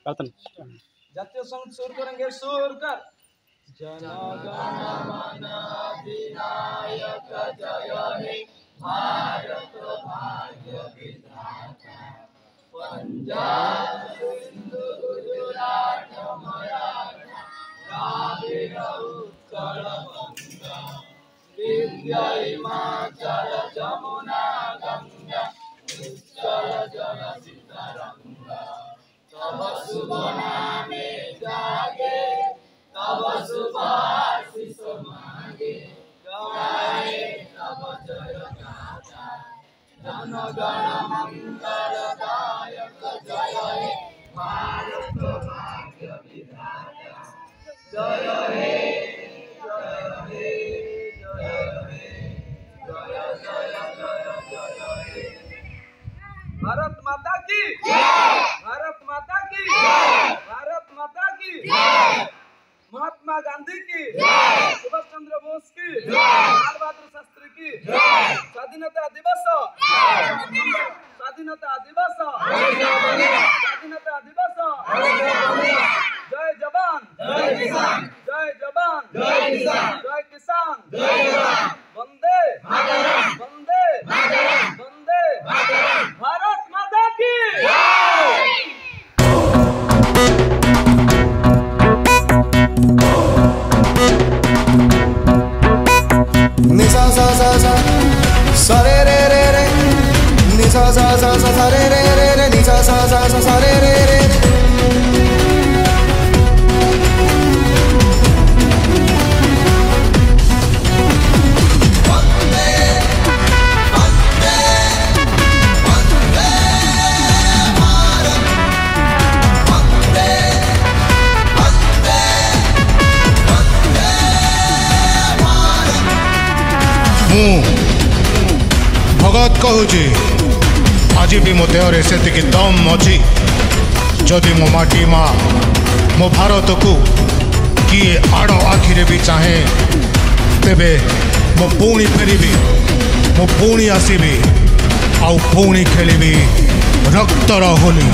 जातीय संगीत सुर करेंगे, सुर कर। जन गण मन अधिनायक जय हे भारत भाग्य विधाता, पंजाब सिंधु गुजरात मराठा द्राविड़ उत्कल बंगा, विंध्य हिमाचल जमुना गंगा, उत्कल जल तरंगा। तब शुभ नामे जागे, तब शुभ आशीष मांगे, गाए तब जय गाथा। जन गण मंगलदायक जय हे भारत भाग्य विधाता, जय हे जय हे जय हे जय जय जय जय हे। भारत माता की जय, भारत माता की जय, भारत माता की जय, महात्मा गांधी की जय, सुभाष चंद्र बोस की जय, लाल बहादुर शास्त्री की जय, स्वाधीनता दिवस, स्वाधीनता दिवस, स्वाधीनता दिवस। जय जवान जय किसान, जय जवान जय किसान, जय किसान जय जवान। वंदे मातरम, वंदे मातरम, वंदे मातरम। भारत माता की जय। नि सा सा सा सा सा रे रे रे रे, नि सा सा सा सा सा रे रे रे रे, नि सा सा सा सा सा रे रे रे। भगत कहूँ आज भी मो देहरे से दम अच्छी, जदि मो माटी माँ मो भारत को किए आड़ आखिरे भी चाहे, तेबे मो पुणी फेरबी, मो पुणी आसबि, आउ पुणी खेलिबी रक्तर होली।